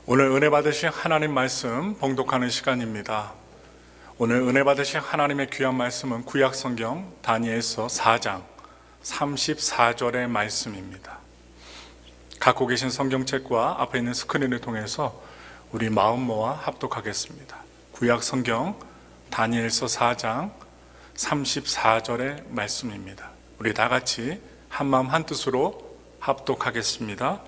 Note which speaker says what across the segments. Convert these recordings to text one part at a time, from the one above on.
Speaker 1: 오늘 은혜 받으신 하나님 말씀 봉독하는 시간입니다. 오늘 은혜 받으신 하나님의 귀한 말씀은 구약 성경 다니엘서 4장 34절의 말씀입니다. 갖고 계신 성경책과 앞에 있는 스크린을 통해서 우리 마음 모아 합독하겠습니다. 구약 성경 다니엘서 4장 34절의 말씀입니다. 우리 다 같이 한마음 한뜻으로 합독하겠습니다.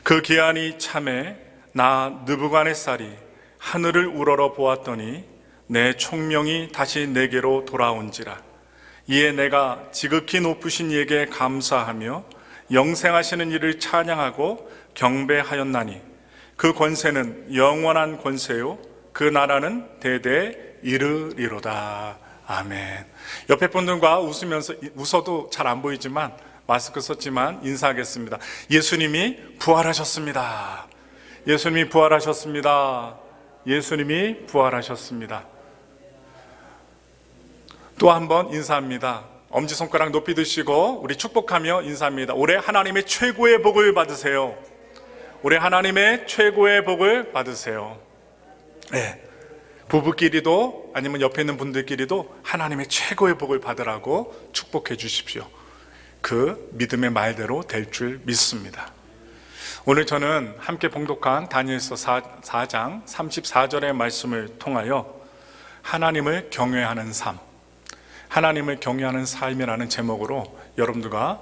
Speaker 1: 그 기한이 참에 나 느부갓네살이 하늘을 우러러 보았더니 내 총명이 다시 내게로 돌아온지라. 이에 내가 지극히 높으신 이에게 감사하며 영생하시는 이를 찬양하고 경배하였나니 그 권세는 영원한 권세요 그 나라는 대대 이르리로다. 아멘. 옆에 분들과 웃어도 잘 안 보이지만 마스크 썼지만 인사하겠습니다. 예수님이 부활하셨습니다. 예수님이 부활하셨습니다. 예수님이 부활하셨습니다. 또 한 번 인사합니다. 엄지손가락 높이 드시고 우리 축복하며 인사합니다. 올해 하나님의 최고의 복을 받으세요. 올해 하나님의 최고의 복을 받으세요. 네. 부부끼리도 아니면 옆에 있는 분들끼리도 하나님의 최고의 복을 받으라고 축복해 주십시오. 그 믿음의 말대로 될 줄 믿습니다. 오늘 저는 함께 봉독한 다니엘서 4장 34절의 말씀을 통하여 하나님을 경외하는 삶, 하나님을 경외하는 삶이라는 제목으로 여러분들과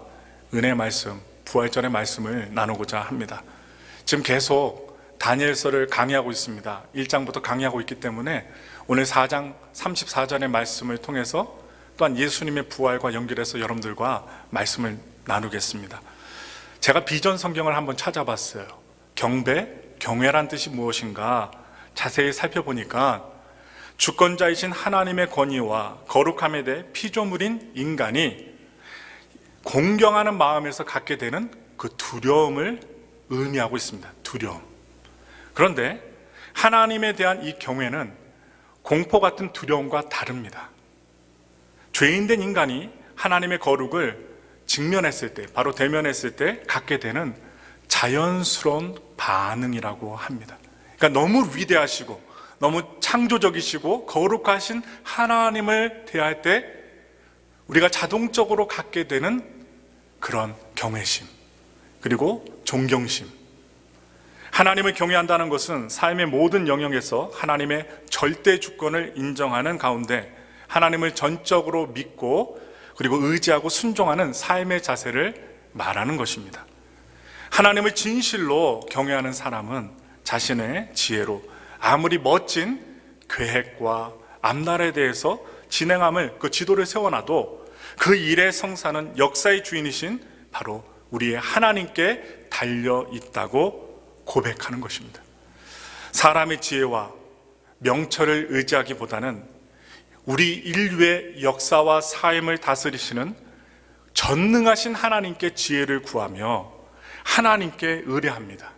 Speaker 1: 은혜의 말씀, 부활절의 말씀을 나누고자 합니다. 지금 계속 다니엘서를 강의하고 있습니다. 1장부터 강의하고 있기 때문에 오늘 4장 34절의 말씀을 통해서 또한 예수님의 부활과 연결해서 여러분들과 말씀을 나누겠습니다. 제가 비전 성경을 한번 찾아봤어요. 경외란 뜻이 무엇인가 자세히 살펴보니까 주권자이신 하나님의 권위와 거룩함에 대해 피조물인 인간이 공경하는 마음에서 갖게 되는 그 두려움을 의미하고 있습니다. 두려움. 그런데 하나님에 대한 이 경외는 공포 같은 두려움과 다릅니다. 죄인된 인간이 하나님의 거룩을 직면했을 때, 바로 대면했을 때 갖게 되는 자연스러운 반응이라고 합니다. 그러니까 너무 위대하시고 너무 창조적이시고 거룩하신 하나님을 대할 때 우리가 자동적으로 갖게 되는 그런 경외심, 그리고 존경심. 하나님을 경외한다는 것은 삶의 모든 영역에서 하나님의 절대 주권을 인정하는 가운데 하나님을 전적으로 믿고 그리고 의지하고 순종하는 삶의 자세를 말하는 것입니다. 하나님을 진실로 경외하는 사람은 자신의 지혜로 아무리 멋진 계획과 앞날에 대해서 진행함을 그 지도를 세워놔도 그 일의 성사는 역사의 주인이신 바로 우리의 하나님께 달려 있다고 고백하는 것입니다. 사람의 지혜와 명철을 의지하기보다는 우리 인류의 역사와 삶을 다스리시는 전능하신 하나님께 지혜를 구하며 하나님께 의뢰합니다.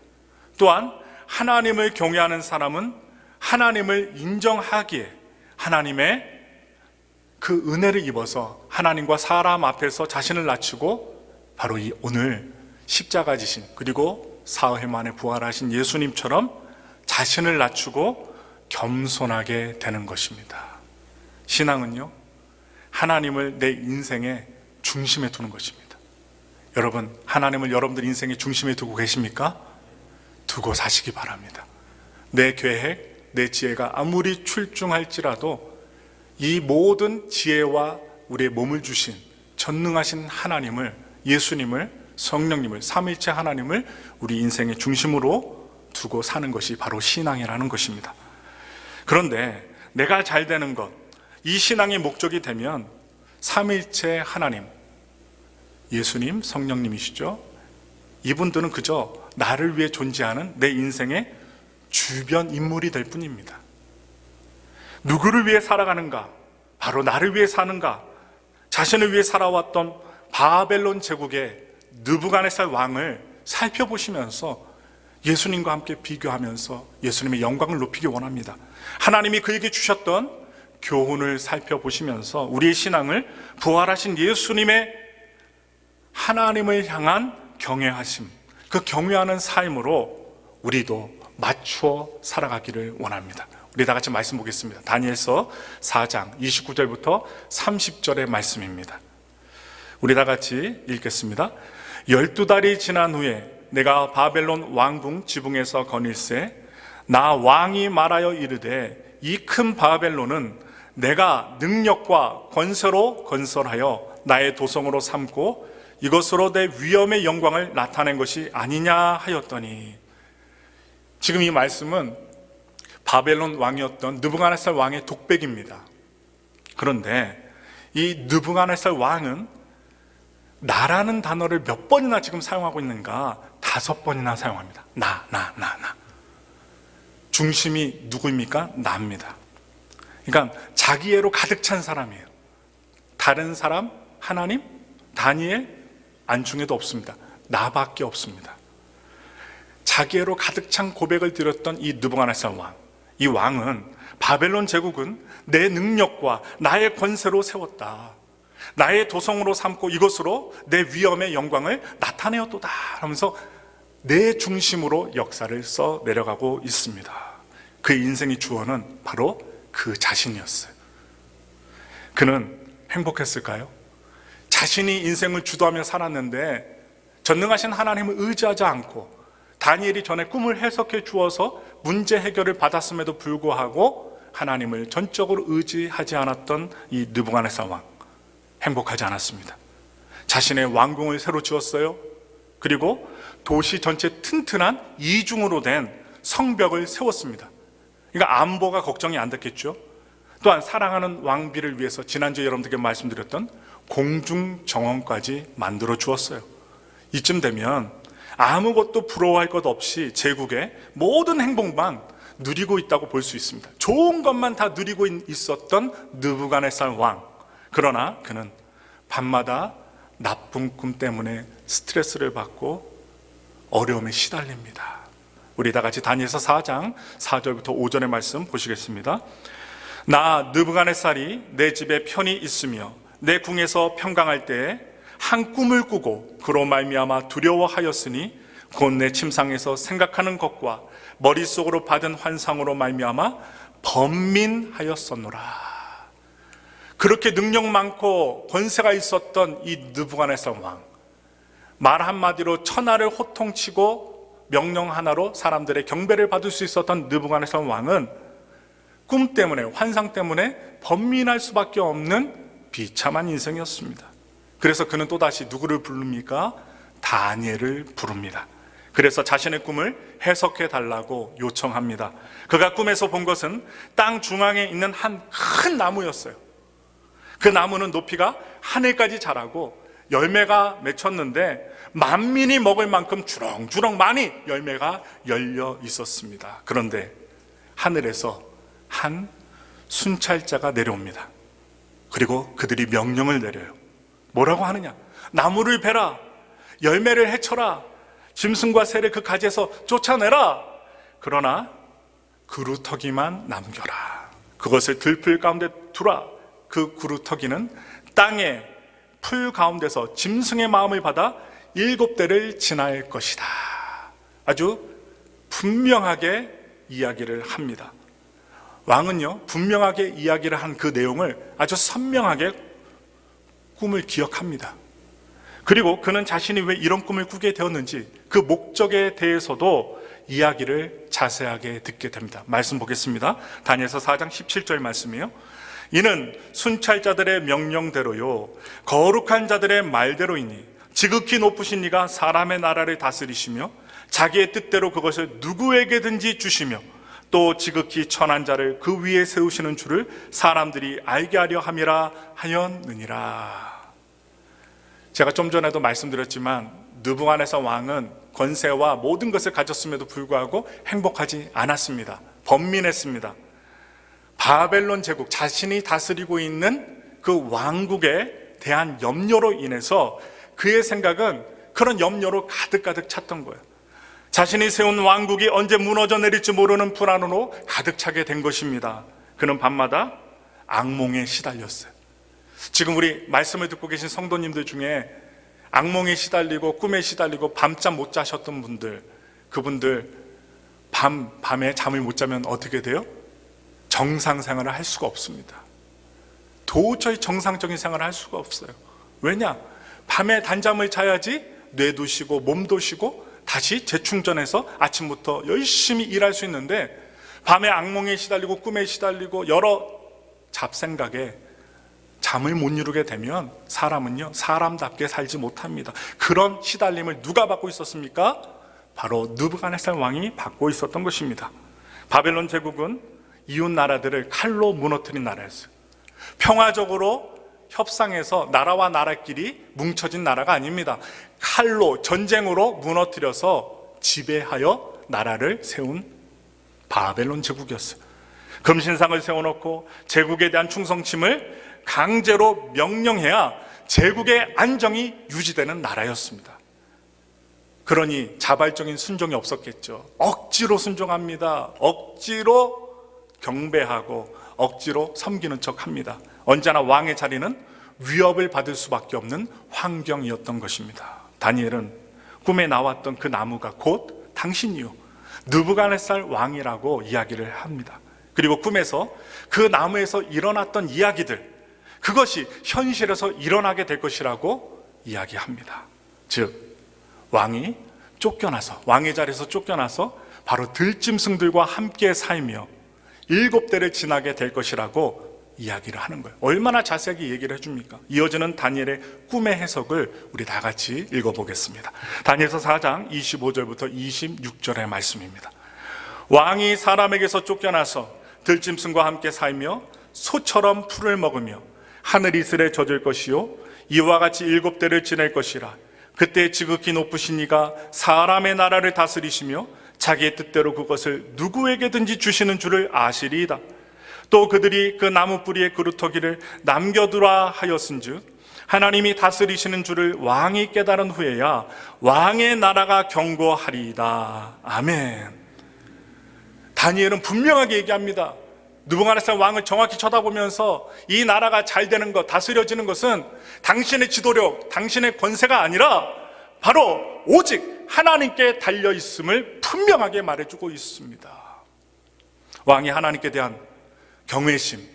Speaker 1: 또한 하나님을 경외하는 사람은 하나님을 인정하기에 하나님의 그 은혜를 입어서 하나님과 사람 앞에서 자신을 낮추고 바로 이 오늘 십자가 지신 그리고 사흘 만에 부활하신 예수님처럼 자신을 낮추고 겸손하게 되는 것입니다. 신앙은요, 하나님을 내 인생의 중심에 두는 것입니다. 여러분, 하나님을 여러분들 인생의 중심에 두고 계십니까? 두고 사시기 바랍니다. 내 계획, 내 지혜가 아무리 출중할지라도 이 모든 지혜와 우리의 몸을 주신 전능하신 하나님을, 예수님을, 성령님을, 삼위일체 하나님을 우리 인생의 중심으로 두고 사는 것이 바로 신앙이라는 것입니다. 그런데 내가 잘 되는 것, 이 신앙의 목적이 되면 삼위일체 하나님, 예수님, 성령님이시죠. 이분들은 그저 나를 위해 존재하는 내 인생의 주변 인물이 될 뿐입니다. 누구를 위해 살아가는가? 바로 나를 위해 사는가? 자신을 위해 살아왔던 바벨론 제국의 느부갓네살 왕을 살펴보시면서 예수님과 함께 비교하면서 예수님의 영광을 높이기 원합니다. 하나님이 그에게 주셨던 교훈을 살펴보시면서 우리의 신앙을 부활하신 예수님의 하나님을 향한 경외하심, 그 경외하는 삶으로 우리도 맞추어 살아가기를 원합니다. 우리 다 같이 말씀 보겠습니다. 다니엘서 4장 29절부터 30절의 말씀입니다. 우리 다 같이 읽겠습니다. 12달이 지난 후에 내가 바벨론 왕궁 지붕에서 거닐세 나 왕이 말하여 이르되 이 큰 바벨론은 내가 능력과 권세로 건설하여 나의 도성으로 삼고 이것으로 내 위엄의 영광을 나타낸 것이 아니냐 하였더니, 지금 이 말씀은 바벨론 왕이었던 느부갓네살 왕의 독백입니다. 그런데 이 느부갓네살 왕은 나라는 단어를 몇 번이나 지금 사용하고 있는가? 5번이나 사용합니다. 나. 중심이 누구입니까? 나입니다. 그러니까 자기애로 가득 찬 사람이에요. 다른 사람, 하나님, 다니엘, 안중에도 없습니다. 나밖에 없습니다. 자기애로 가득 찬 고백을 드렸던 이 느부갓네살 왕, 이 왕은 바벨론 제국은 내 능력과 나의 권세로 세웠다, 나의 도성으로 삼고 이것으로 내 위엄의 영광을 나타내었도다 하면서 내 중심으로 역사를 써 내려가고 있습니다. 그의 인생의 주어는 바로 그 자신이었어요. 그는 행복했을까요? 자신이 인생을 주도하며 살았는데 전능하신 하나님을 의지하지 않고 다니엘이 전에 꿈을 해석해 주어서 문제 해결을 받았음에도 불구하고 하나님을 전적으로 의지하지 않았던 이 느부갓네살 왕, 행복하지 않았습니다. 자신의 왕궁을 새로 지었어요. 그리고 도시 전체 튼튼한 이중으로 된 성벽을 세웠습니다. 그러니까 안보가 걱정이 안 됐겠죠. 또한 사랑하는 왕비를 위해서 지난주에 여러분들께 말씀드렸던 공중정원까지 만들어 주었어요. 이쯤 되면 아무것도 부러워할 것 없이 제국의 모든 행복만 누리고 있다고 볼 수 있습니다. 좋은 것만 다 누리고 있었던 느부갓네살 왕. 그러나 그는 밤마다 나쁜 꿈 때문에 스트레스를 받고 어려움에 시달립니다. 우리 다 같이 다니엘서 4장 4절부터 5절의 말씀 보시겠습니다. 나 느부갓네살이 내 집에 편히 있으며 내 궁에서 평강할 때에 한 꿈을 꾸고 그로 말미암아 두려워하였으니 곧 내 침상에서 생각하는 것과 머릿속으로 받은 환상으로 말미암아 번민하였었노라. 그렇게 능력 많고 권세가 있었던 이 느부갓네살 왕, 말 한마디로 천하를 호통치고 명령 하나로 사람들의 경배를 받을 수 있었던 느부갓네살 왕은 꿈 때문에, 환상 때문에 번민할 수밖에 없는 비참한 인생이었습니다. 그래서 그는 또다시 누구를 부릅니까? 다니엘을 부릅니다. 그래서 자신의 꿈을 해석해 달라고 요청합니다. 그가 꿈에서 본 것은 땅 중앙에 있는 한 큰 나무였어요. 그 나무는 높이가 하늘까지 자라고 열매가 맺혔는데 만민이 먹을 만큼 주렁주렁 많이 열매가 열려 있었습니다. 그런데 하늘에서 한 순찰자가 내려옵니다. 그리고 그들이 명령을 내려요. 뭐라고 하느냐? 나무를 베라, 열매를 해쳐라, 짐승과 새를 그 가지에서 쫓아내라. 그러나 그루터기만 남겨라. 그것을 들풀 가운데 두라. 그 그루터기는 땅에 풀 가운데서 짐승의 마음을 받아 7대를 지날 것이다. 아주 분명하게 이야기를 합니다. 왕은요, 분명하게 이야기를 한 그 내용을 아주 선명하게 꿈을 기억합니다. 그리고 그는 자신이 왜 이런 꿈을 꾸게 되었는지 그 목적에 대해서도 이야기를 자세하게 듣게 됩니다. 말씀 보겠습니다. 다니엘서 4장 17절 말씀이에요. 이는 순찰자들의 명령대로요 거룩한 자들의 말대로이니 지극히 높으신 이가 사람의 나라를 다스리시며 자기의 뜻대로 그것을 누구에게든지 주시며 또 지극히 천한 자를 그 위에 세우시는 줄을 사람들이 알게 하려 함이라 하였느니라. 제가 좀 전에도 말씀드렸지만 느부갓네살 왕은 권세와 모든 것을 가졌음에도 불구하고 행복하지 않았습니다. 번민했습니다. 바벨론 제국, 자신이 다스리고 있는 그 왕국에 대한 염려로 인해서 그의 생각은 그런 염려로 가득가득 찼던 거예요. 자신이 세운 왕국이 언제 무너져 내릴지 모르는 불안으로 가득 차게 된 것입니다. 그는 밤마다 악몽에 시달렸어요. 지금 우리 말씀을 듣고 계신 성도님들 중에 악몽에 시달리고 꿈에 시달리고 밤잠 못 자셨던 분들, 그분들 밤에 잠을 못 자면 어떻게 돼요? 정상 생활을 할 수가 없습니다. 도저히 정상적인 생활을 할 수가 없어요. 왜냐? 밤에 단잠을 자야지 뇌도 쉬고 몸도 쉬고 다시 재충전해서 아침부터 열심히 일할 수 있는데, 밤에 악몽에 시달리고 꿈에 시달리고 여러 잡생각에 잠을 못 이루게 되면 사람은요, 사람답게 살지 못합니다. 그런 시달림을 누가 받고 있었습니까? 바로 느부갓네살 왕이 받고 있었던 것입니다. 바벨론 제국은 이웃 나라들을 칼로 무너뜨린 나라였어요. 평화적으로 협상해서 나라와 나라끼리 뭉쳐진 나라가 아닙니다. 칼로, 전쟁으로 무너뜨려서 지배하여 나라를 세운 바벨론 제국이었어요. 금신상을 세워놓고 제국에 대한 충성심을 강제로 명령해야 제국의 안정이 유지되는 나라였습니다. 그러니 자발적인 순종이 없었겠죠. 억지로 순종합니다. 억지로 경배하고 억지로 섬기는 척합니다. 언제나 왕의 자리는 위협을 받을 수밖에 없는 환경이었던 것입니다. 다니엘은 꿈에 나왔던 그 나무가 곧 당신이요, 느부갓네살 왕이라고 이야기를 합니다. 그리고 꿈에서 그 나무에서 일어났던 이야기들, 그것이 현실에서 일어나게 될 것이라고 이야기합니다. 즉, 왕이 쫓겨나서, 왕의 자리에서 쫓겨나서 바로 들짐승들과 함께 살며 7대를 지나게 될 것이라고 이야기를 하는 거예요. 얼마나 자세하게 얘기를 해줍니까? 이어지는 다니엘의 꿈의 해석을 우리 다 같이 읽어보겠습니다. 다니엘서 4장 25절부터 26절의 말씀입니다. 왕이 사람에게서 쫓겨나서 들짐승과 함께 살며 소처럼 풀을 먹으며 하늘 이슬에 젖을 것이요, 이와 같이 7대를 지낼 것이라. 그때 지극히 높으신 이가 사람의 나라를 다스리시며 자기의 뜻대로 그것을 누구에게든지 주시는 줄을 아시리이다. 또 그들이 그 나무 뿌리에 그루터기를 남겨두라 하였은즉 하나님이 다스리시는 줄을 왕이 깨달은 후에야 왕의 나라가 견고하리이다. 아멘. 다니엘은 분명하게 얘기합니다. 느부갓네살 왕을 정확히 쳐다보면서 이 나라가 잘 되는 것, 다스려지는 것은 당신의 지도력, 당신의 권세가 아니라 바로 오직 하나님께 달려있음을 분명하게 말해주고 있습니다. 왕이 하나님께 대한 경외심,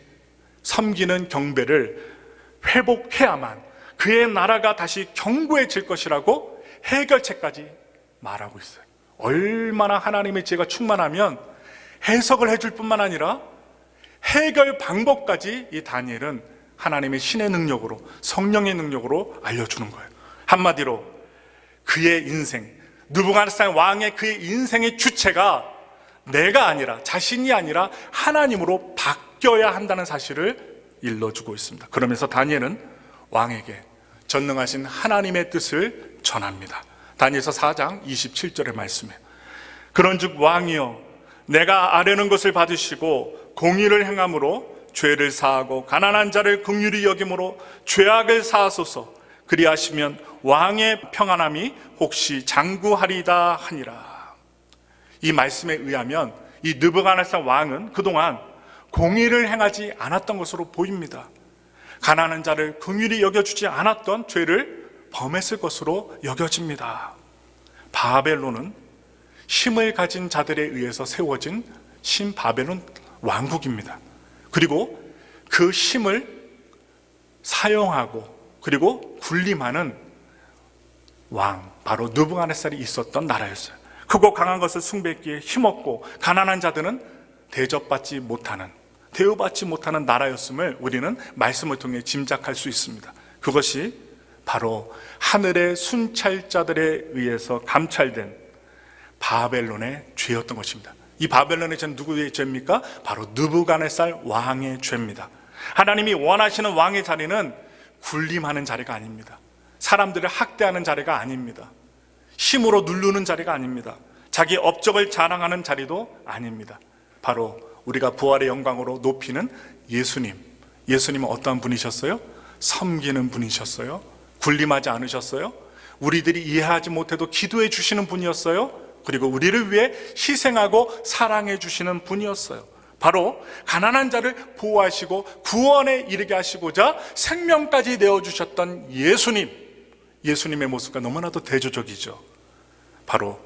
Speaker 1: 섬기는 경배를 회복해야만 그의 나라가 다시 견고해질 것이라고 해결책까지 말하고 있어요. 얼마나 하나님의 지혜가 충만하면 해석을 해줄 뿐만 아니라 해결 방법까지 이 다니엘은 하나님의 신의 능력으로, 성령의 능력으로 알려주는 거예요. 한마디로 그의 인생, 느부갓네살 왕의 그의 인생의 주체가 내가 아니라, 자신이 아니라 하나님으로 바뀌어야 한다는 사실을 일러주고 있습니다. 그러면서 다니엘은 왕에게 전능하신 하나님의 뜻을 전합니다. 다니엘서 4장 27절의 말씀에 그런즉 왕이여, 내가 아뢰는 것을 받으시고 공의를 행함으로 죄를 사하고 가난한 자를 긍휼히 여김으로 죄악을 사하소서. 그리하시면 왕의 평안함이 혹시 장구하리다 하니라. 이 말씀에 의하면 이 느부갓네살 왕은 그동안 공의를 행하지 않았던 것으로 보입니다. 가난한 자를 긍휼히 여겨주지 않았던 죄를 범했을 것으로 여겨집니다. 바벨론은 힘을 가진 자들에 의해서 세워진 신바벨론 왕국입니다. 그리고 그 힘을 사용하고 그리고 군림하는 왕, 바로 느부갓네살이 있었던 나라였어요. 크고 강한 것을 숭배했기에 힘없고 가난한 자들은 대접받지 못하는, 대우받지 못하는 나라였음을 우리는 말씀을 통해 짐작할 수 있습니다. 그것이 바로 하늘의 순찰자들에 의해서 감찰된 바벨론의 죄였던 것입니다. 이 바벨론의 죄는 누구의 죄입니까? 바로 느부갓네살 왕의 죄입니다. 하나님이 원하시는 왕의 자리는 군림하는 자리가 아닙니다. 사람들을 학대하는 자리가 아닙니다. 힘으로 누르는 자리가 아닙니다. 자기 업적을 자랑하는 자리도 아닙니다. 바로 우리가 부활의 영광으로 높이는 예수님. 예수님은 어떠한 분이셨어요? 섬기는 분이셨어요. 군림하지 않으셨어요. 우리들이 이해하지 못해도 기도해 주시는 분이었어요. 그리고 우리를 위해 희생하고 사랑해 주시는 분이었어요. 바로 가난한 자를 보호하시고 구원에 이르게 하시고자 생명까지 내어주셨던 예수님. 예수님의 모습과 너무나도 대조적이죠. 바로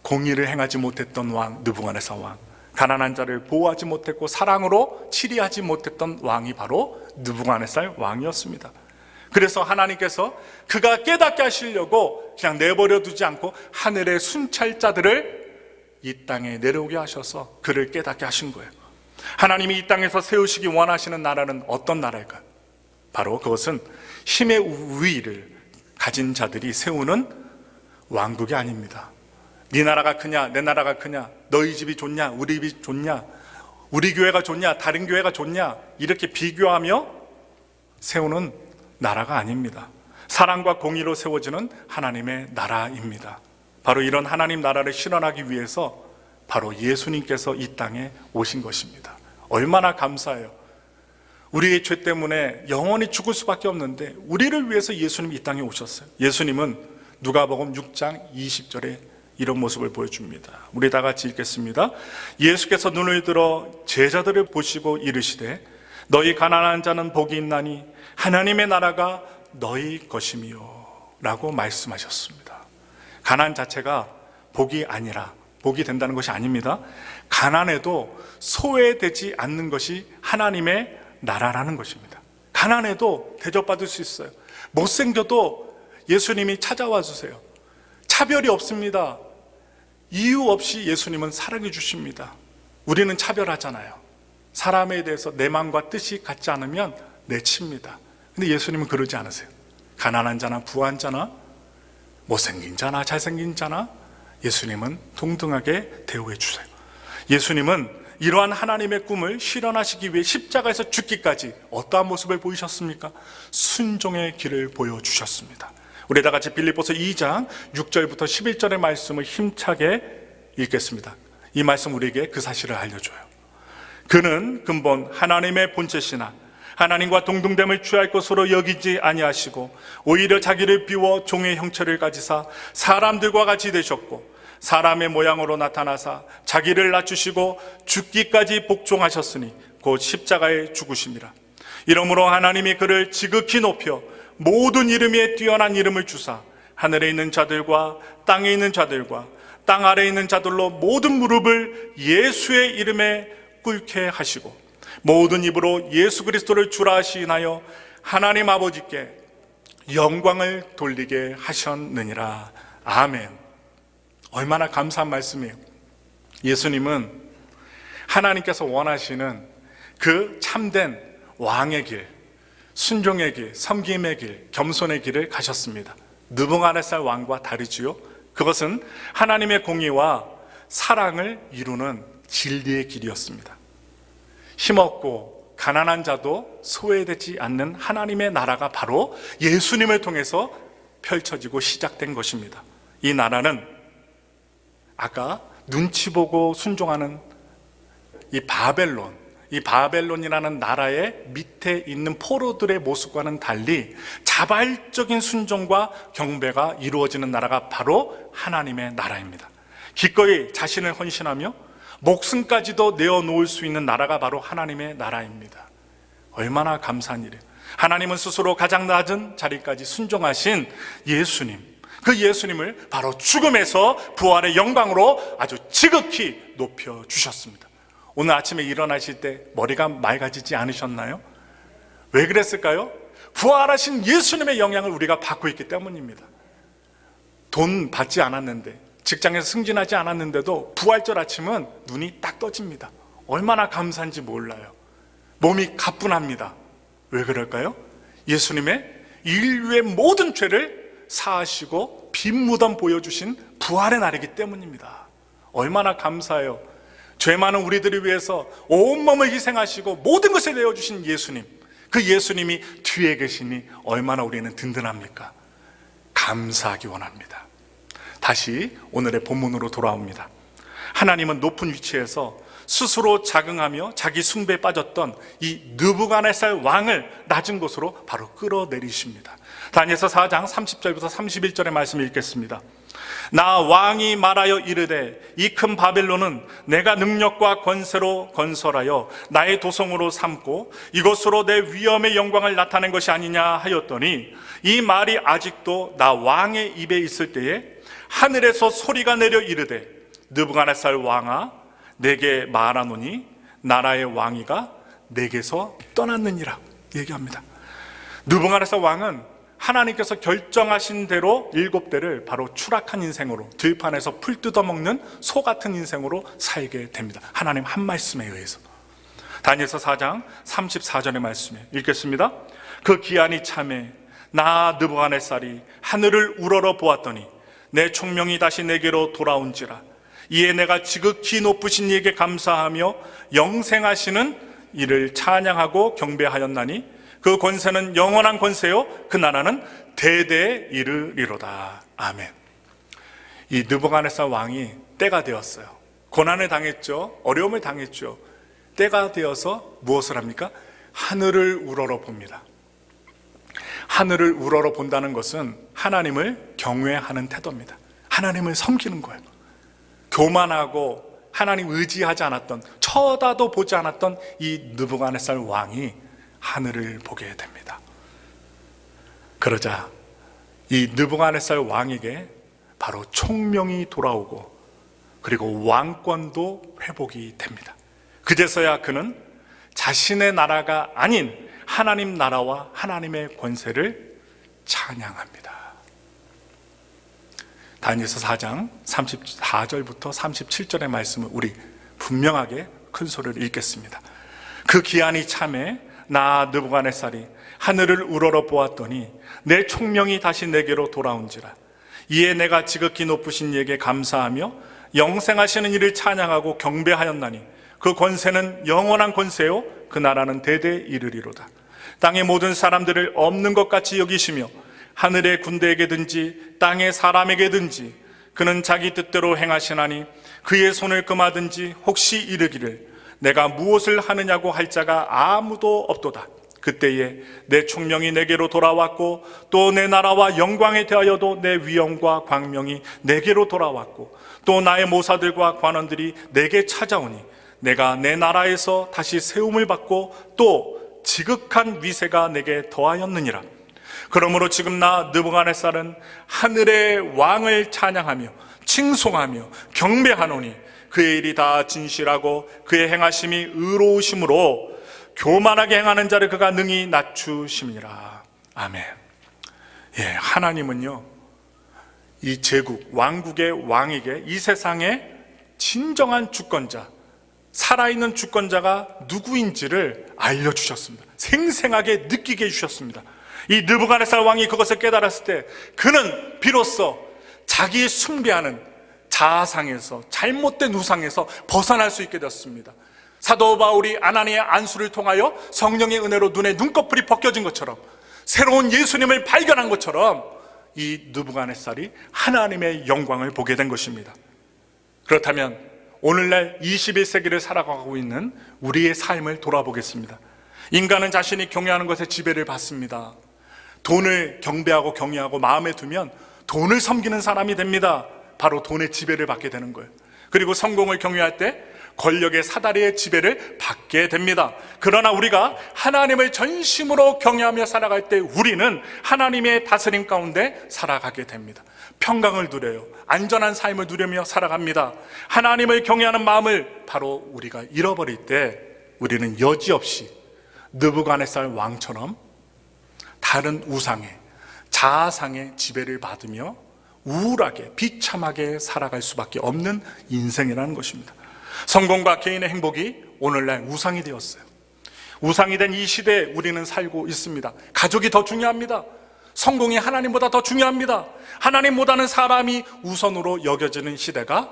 Speaker 1: 공의를 행하지 못했던 왕 느부갓네살 왕, 가난한 자를 보호하지 못했고 사랑으로 치리하지 못했던 왕이 바로 느부갓네살 왕이었습니다. 그래서 하나님께서 그가 깨닫게 하시려고 그냥 내버려 두지 않고 하늘의 순찰자들을 이 땅에 내려오게 하셔서 그를 깨닫게 하신 거예요. 하나님이 이 땅에서 세우시기 원하시는 나라는 어떤 나라일까요? 바로 그것은 힘의 우위를 가진 자들이 세우는 왕국이 아닙니다. 네 나라가 크냐 내 나라가 크냐, 너희 집이 좋냐 우리 집이 좋냐, 우리 교회가 좋냐 다른 교회가 좋냐, 이렇게 비교하며 세우는 나라가 아닙니다. 사랑과 공의로 세워지는 하나님의 나라입니다. 바로 이런 하나님 나라를 실현하기 위해서 바로 예수님께서 이 땅에 오신 것입니다. 얼마나 감사해요. 우리의 죄 때문에 영원히 죽을 수밖에 없는데 우리를 위해서 예수님이 이 땅에 오셨어요. 예수님은 누가복음 6장 20절에 이런 모습을 보여줍니다. 우리 다 같이 읽겠습니다. 예수께서 눈을 들어 제자들을 보시고 이르시되 너희 가난한 자는 복이 있나니 하나님의 나라가 너희 것이미요 라고 말씀하셨습니다. 가난 자체가 복이 아니라, 복이 된다는 것이 아닙니다. 가난해도 소외되지 않는 것이 하나님의 나라라는 것입니다. 가난해도 대접받을 수 있어요. 못생겨도 예수님이 찾아와 주세요. 차별이 없습니다. 이유 없이 예수님은 사랑해 주십니다. 우리는 차별하잖아요. 사람에 대해서 내 마음과 뜻이 같지 않으면 내칩니다. 근데 예수님은 그러지 않으세요. 가난한 자나 부한 자나 못생긴 자나 잘생긴 자나 예수님은 동등하게 대우해 주세요. 예수님은 이러한 하나님의 꿈을 실현하시기 위해 십자가에서 죽기까지 어떠한 모습을 보이셨습니까? 순종의 길을 보여주셨습니다. 우리 다 같이 빌립보서 2장 6절부터 11절의 말씀을 힘차게 읽겠습니다. 이 말씀 우리에게 그 사실을 알려줘요. 그는 근본 하나님의 본체시나 하나님과 동등됨을 취할 것으로 여기지 아니하시고 오히려 자기를 비워 종의 형체를 가지사 사람들과 같이 되셨고 사람의 모양으로 나타나사 자기를 낮추시고 죽기까지 복종하셨으니 곧 십자가에 죽으심이라. 이러므로 하나님이 그를 지극히 높여 모든 이름 위에 뛰어난 이름을 주사 하늘에 있는 자들과 땅에 있는 자들과 땅 아래에 있는 자들로 모든 무릎을 예수의 이름에 꿇게 하시고 모든 입으로 예수 그리스도를 주라 시인하여 하나님 아버지께 영광을 돌리게 하셨느니라. 아멘. 얼마나 감사한 말씀이에요. 예수님은 하나님께서 원하시는 그 참된 왕의 길, 순종의 길, 섬김의 길, 겸손의 길을 가셨습니다. 느부갓네살 왕과 다르지요. 그것은 하나님의 공의와 사랑을 이루는 진리의 길이었습니다. 힘없고 가난한 자도 소외되지 않는 하나님의 나라가 바로 예수님을 통해서 펼쳐지고 시작된 것입니다. 이 나라는 아까 눈치 보고 순종하는 이 바벨론이라는 나라의 밑에 있는 포로들의 모습과는 달리 자발적인 순종과 경배가 이루어지는 나라가 바로 하나님의 나라입니다. 기꺼이 자신을 헌신하며 목숨까지도 내어놓을 수 있는 나라가 바로 하나님의 나라입니다. 얼마나 감사한 일이에요. 하나님은 스스로 가장 낮은 자리까지 순종하신 예수님, 그 예수님을 바로 죽음에서 부활의 영광으로 아주 지극히 높여주셨습니다. 오늘 아침에 일어나실 때 머리가 맑아지지 않으셨나요? 왜 그랬을까요? 부활하신 예수님의 영향을 우리가 받고 있기 때문입니다. 돈 받지 않았는데, 직장에서 승진하지 않았는데도 부활절 아침은 눈이 딱 떠집니다. 얼마나 감사한지 몰라요. 몸이 가뿐합니다. 왜 그럴까요? 예수님의 인류의 모든 죄를 사하시고 빈 무덤 보여주신 부활의 날이기 때문입니다. 얼마나 감사해요. 죄 많은 우리들을 위해서 온몸을 희생하시고 모든 것을 내어주신 예수님, 그 예수님이 뒤에 계시니 얼마나 우리는 든든합니까? 감사하기 원합니다. 다시 오늘의 본문으로 돌아옵니다. 하나님은 높은 위치에서 스스로 자긍하며 자기 숭배에 빠졌던 이 느부갓네살 왕을 낮은 곳으로 바로 끌어내리십니다. 다니엘서 4장 30절부터 31절의 말씀을 읽겠습니다. 나 왕이 말하여 이르되 이 큰 바벨론은 내가 능력과 권세로 건설하여 나의 도성으로 삼고 이것으로 내 위엄의 영광을 나타낸 것이 아니냐 하였더니 이 말이 아직도 나 왕의 입에 있을 때에 하늘에서 소리가 내려 이르되 느부갓네살 왕아 내게 말하노니 나라의 왕위가 내게서 떠났느니라 얘기합니다. 느부갓네살 왕은 하나님께서 결정하신 대로 7대를 바로 추락한 인생으로, 들판에서 풀 뜯어먹는 소 같은 인생으로 살게 됩니다. 하나님 한 말씀에 의해서. 다니엘서 4장 34절의 말씀에 읽겠습니다. 그 기한이 참에 나 느부갓네살이 하늘을 우러러 보았더니 내 총명이 다시 내게로 돌아온지라. 이에 내가 지극히 높으신 이에게 감사하며 영생하시는 이를 찬양하고 경배하였나니 그 권세는 영원한 권세요 그 나라는 대대에 이르리로다. 아멘. 이 느부갓네살 왕이 때가 되었어요. 고난을 당했죠. 어려움을 당했죠. 때가 되어서 무엇을 합니까? 하늘을 우러러 봅니다. 하늘을 우러러 본다는 것은 하나님을 경외하는 태도입니다. 하나님을 섬기는 거예요. 교만하고 하나님 의지하지 않았던, 쳐다도 보지 않았던 이 느부갓네살 왕이 하늘을 보게 됩니다. 그러자 이 느부갓네살 왕에게 바로 총명이 돌아오고 그리고 왕권도 회복이 됩니다. 그제서야 그는 자신의 나라가 아닌 하나님 나라와 하나님의 권세를 찬양합니다. 다니엘서 4장 34절부터 37절의 말씀을 우리 분명하게 큰 소리를 읽겠습니다. 그 기한이 참에 나 느부갓네살이 하늘을 우러러 보았더니 내 총명이 다시 내게로 돌아온지라. 이에 내가 지극히 높으신 이에게 감사하며 영생하시는 이를 찬양하고 경배하였나니 그 권세는 영원한 권세요 그 나라는 대대에 이르리로다. 땅의 모든 사람들을 없는 것 같이 여기시며 하늘의 군대에게든지 땅의 사람에게든지 그는 자기 뜻대로 행하시나니 그의 손을 금하든지 혹시 이르기를 내가 무엇을 하느냐고 할 자가 아무도 없도다. 그때에 내 총명이 내게로 돌아왔고 또 내 나라와 영광에 대하여도 내 위엄과 광명이 내게로 돌아왔고 또 나의 모사들과 관원들이 내게 찾아오니 내가 내 나라에서 다시 세움을 받고 또 지극한 위세가 내게 더하였느니라. 그러므로 지금 나 느부갓네살은 하늘의 왕을 찬양하며 칭송하며 경배하노니 그의 일이 다 진실하고 그의 행하심이 의로우심으로 교만하게 행하는 자를 그가 능히 낮추심이라. 아멘. 예, 하나님은요 이 제국 왕국의 왕에게 이 세상의 진정한 주권자, 살아있는 주권자가 누구인지를 알려주셨습니다. 생생하게 느끼게 해주셨습니다. 이 느부갓네살 왕이 그것을 깨달았을 때 그는 비로소 자기 숭배하는 자아상에서, 잘못된 우상에서 벗어날 수 있게 되었습니다. 사도 바울이 아나니의 안수를 통하여 성령의 은혜로 눈에 눈꺼풀이 벗겨진 것처럼, 새로운 예수님을 발견한 것처럼 이 느부갓네살이 하나님의 영광을 보게 된 것입니다. 그렇다면 오늘날 21세기를 살아가고 있는 우리의 삶을 돌아보겠습니다. 인간은 자신이 경외하는 것에 지배를 받습니다. 돈을 경배하고 경외하고 마음에 두면 돈을 섬기는 사람이 됩니다. 바로 돈의 지배를 받게 되는 거예요. 그리고 성공을 경외할 때 권력의 사다리의 지배를 받게 됩니다. 그러나 우리가 하나님을 전심으로 경외하며 살아갈 때 우리는 하나님의 다스림 가운데 살아가게 됩니다. 평강을 누려요. 안전한 삶을 누리며 살아갑니다. 하나님을 경외하는 마음을 바로 우리가 잃어버릴 때 우리는 여지없이 느부갓네살 왕처럼 다른 우상의, 자아상의 지배를 받으며 우울하게 비참하게 살아갈 수밖에 없는 인생이라는 것입니다. 성공과 개인의 행복이 오늘날 우상이 되었어요. 우상이 된 이 시대에 우리는 살고 있습니다. 가족이 더 중요합니다. 성공이 하나님보다 더 중요합니다. 하나님보다는 사람이 우선으로 여겨지는 시대가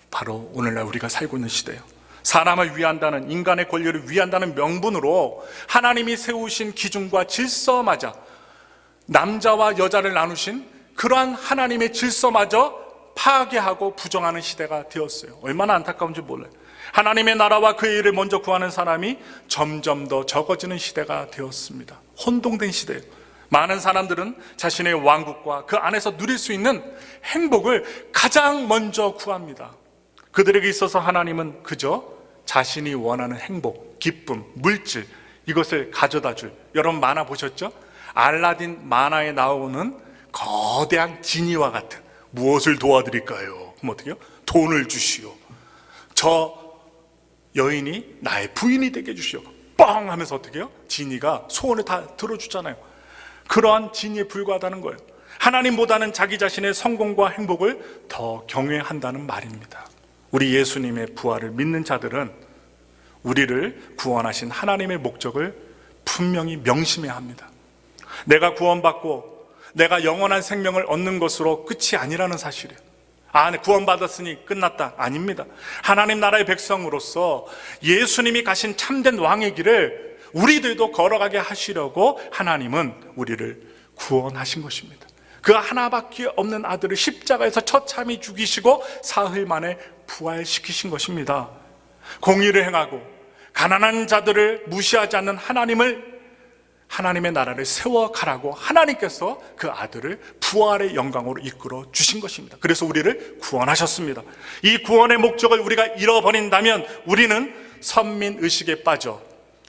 Speaker 1: 바로 오늘날 우리가 살고 있는 시대예요. 사람을 위한다는, 인간의 권리를 위한다는 명분으로 하나님이 세우신 기준과 질서마저, 남자와 여자를 나누신 그러한 하나님의 질서마저 파괴하고 부정하는 시대가 되었어요. 얼마나 안타까운지 몰라요. 하나님의 나라와 그의 일을 먼저 구하는 사람이 점점 더 적어지는 시대가 되었습니다. 혼동된 시대예요. 많은 사람들은 자신의 왕국과 그 안에서 누릴 수 있는 행복을 가장 먼저 구합니다. 그들에게 있어서 하나님은 그저 자신이 원하는 행복, 기쁨, 물질, 이것을 가져다 줄, 여러분 만화 보셨죠? 알라딘 만화에 나오는 거대한 지니와 같은 무엇을 도와드릴까요? 그럼 어떻게 해요? 돈을 주시오. 저 여인이 나의 부인이 되게 해주시오. 뻥 하면서 어떻게 해요? 진이가 소원을 다 들어주잖아요. 그러한 진이에 불과하다는 거예요. 하나님보다는 자기 자신의 성공과 행복을 더 경외한다는 말입니다. 우리 예수님의 부활을 믿는 자들은 우리를 구원하신 하나님의 목적을 분명히 명심해야 합니다. 내가 구원받고 내가 영원한 생명을 얻는 것으로 끝이 아니라는 사실이에요. 구원받았으니 끝났다. 아닙니다. 하나님 나라의 백성으로서 예수님이 가신 참된 왕의 길을 우리들도 걸어가게 하시려고 하나님은 우리를 구원하신 것입니다. 그 하나밖에 없는 아들을 십자가에서 처참히 죽이시고 사흘 만에 부활시키신 것입니다. 공의를 행하고 가난한 자들을 무시하지 않는 하나님의 나라를 세워가라고 하나님께서 그 아들을 부활의 영광으로 이끌어 주신 것입니다. 그래서 우리를 구원하셨습니다. 이 구원의 목적을 우리가 잃어버린다면 우리는 선민의식에 빠져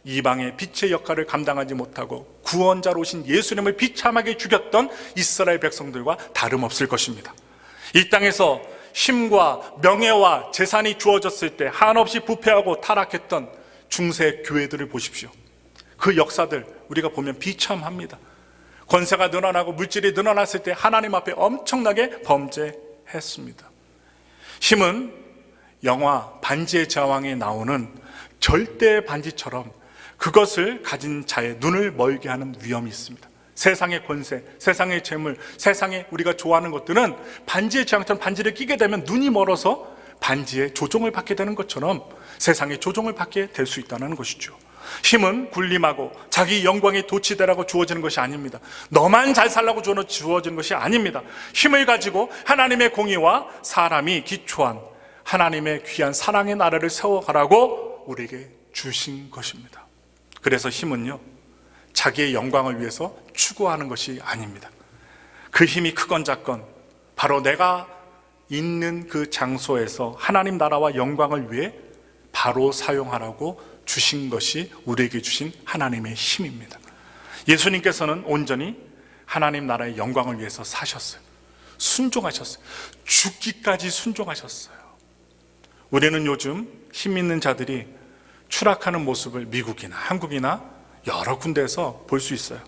Speaker 1: 이방의 빛의 역할을 감당하지 못하고 구원자로 오신 예수님을 비참하게 죽였던 이스라엘 백성들과 다름없을 것입니다. 이 땅에서 힘과 명예와 재산이 주어졌을 때 한없이 부패하고 타락했던 중세 교회들을 보십시오. 그 역사들 우리가 보면 비참합니다. 권세가 늘어나고 물질이 늘어났을 때 하나님 앞에 엄청나게 범죄했습니다. 힘은 영화 반지의 제왕에 나오는 절대 반지처럼 그것을 가진 자의 눈을 멀게 하는 위험이 있습니다. 세상의 권세, 세상의 재물, 세상에 우리가 좋아하는 것들은 반지의 제왕처럼 반지를 끼게 되면 눈이 멀어서 반지의 조종을 받게 되는 것처럼 세상의 조종을 받게 될 수 있다는 것이죠. 힘은 군림하고 자기 영광이 도취되라고 주어지는 것이 아닙니다. 너만 잘 살라고 주어지는 것이 아닙니다. 힘을 가지고 하나님의 공의와 사람이 기초한 하나님의 귀한 사랑의 나라를 세워가라고 우리에게 주신 것입니다. 그래서 힘은요, 자기의 영광을 위해서 추구하는 것이 아닙니다. 그 힘이 크건 작건 바로 내가 있는 그 장소에서 하나님 나라와 영광을 위해 바로 사용하라고 주신 것이 우리에게 주신 하나님의 힘입니다. 예수님께서는 온전히 하나님 나라의 영광을 위해서 사셨어요. 순종하셨어요. 죽기까지 순종하셨어요. 우리는 요즘 힘 있는 자들이 추락하는 모습을 미국이나 한국이나 여러 군데에서 볼 수 있어요.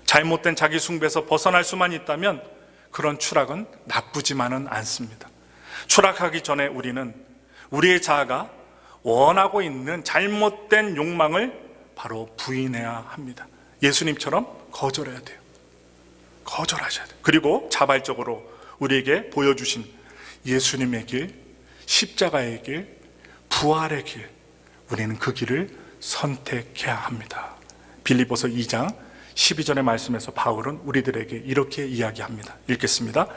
Speaker 1: 잘못된 자기 숭배에서 벗어날 수만 있다면 그런 추락은 나쁘지만은 않습니다. 추락하기 전에 우리는 우리의 자아가 원하고 있는 잘못된 욕망을 바로 부인해야 합니다. 예수님처럼 거절해야 돼요. 거절하셔야 돼요. 그리고 자발적으로 우리에게 보여주신 예수님의 길, 십자가의 길, 부활의 길, 우리는 그 길을 선택해야 합니다. 빌립보서 2장 12절의 말씀에서 바울은 우리들에게 이렇게 이야기합니다. 읽겠습니다.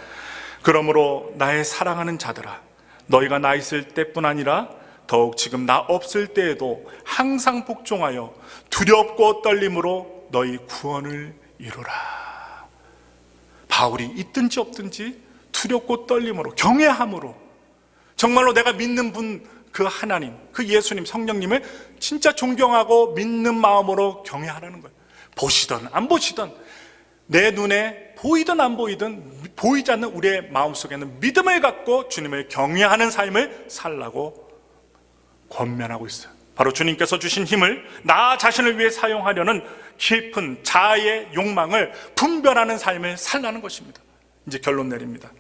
Speaker 1: 그러므로 나의 사랑하는 자들아, 너희가 나 있을 때뿐 아니라 더욱 지금 나 없을 때에도 항상 복종하여 두렵고 떨림으로 너희 구원을 이루라. 바울이 있든지 없든지 두렵고 떨림으로, 경외함으로, 정말로 내가 믿는 분, 그 하나님, 그 예수님, 성령님을 진짜 존경하고 믿는 마음으로 경외하라는 거예요. 보시든 안 보시든, 내 눈에 보이든 안 보이든 보이지 않는 우리의 마음속에는 믿음을 갖고 주님을 경외하는 삶을 살라고 권면하고 있어요. 바로 주님께서 주신 힘을 나 자신을 위해 사용하려는 깊은 자아의 욕망을 분별하는 삶을 살라는 것입니다. 이제 결론 내립니다.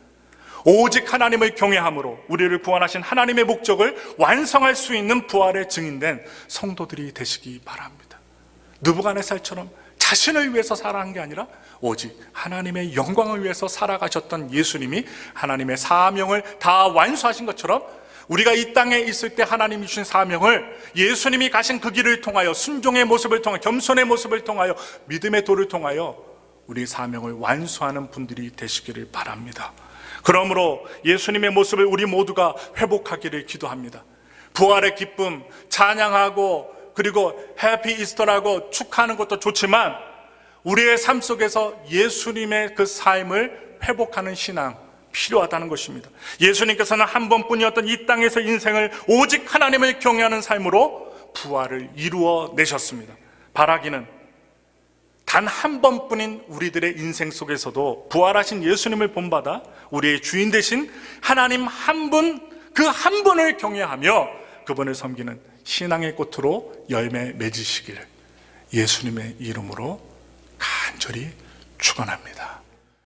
Speaker 1: 오직 하나님을 경외함으로 우리를 구원하신 하나님의 목적을 완성할 수 있는 부활의 증인된 성도들이 되시기 바랍니다. 느부갓네살처럼 자신을 위해서 살아간 게 아니라 오직 하나님의 영광을 위해서 살아가셨던 예수님이 하나님의 사명을 다 완수하신 것처럼 우리가 이 땅에 있을 때 하나님이 주신 사명을 예수님이 가신 그 길을 통하여, 순종의 모습을 통하여, 겸손의 모습을 통하여, 믿음의 도를 통하여 우리 사명을 완수하는 분들이 되시기를 바랍니다. 그러므로 예수님의 모습을 우리 모두가 회복하기를 기도합니다. 부활의 기쁨 찬양하고 그리고 해피 이스터라고 축하하는 것도 좋지만 우리의 삶 속에서 예수님의 그 삶을 회복하는 신앙 필요하다는 것입니다. 예수님께서는 한 번뿐이었던 이 땅에서 인생을 오직 하나님을 경외하는 삶으로 부활을 이루어 내셨습니다. 바라기는 단 한 번뿐인 우리들의 인생 속에서도 부활하신 예수님을 본받아 우리의 주인 되신 하나님 한 분, 그 한 분을 경외하며 그분을 섬기는 신앙의 꽃으로 열매 맺으시길 예수님의 이름으로 간절히 축원합니다.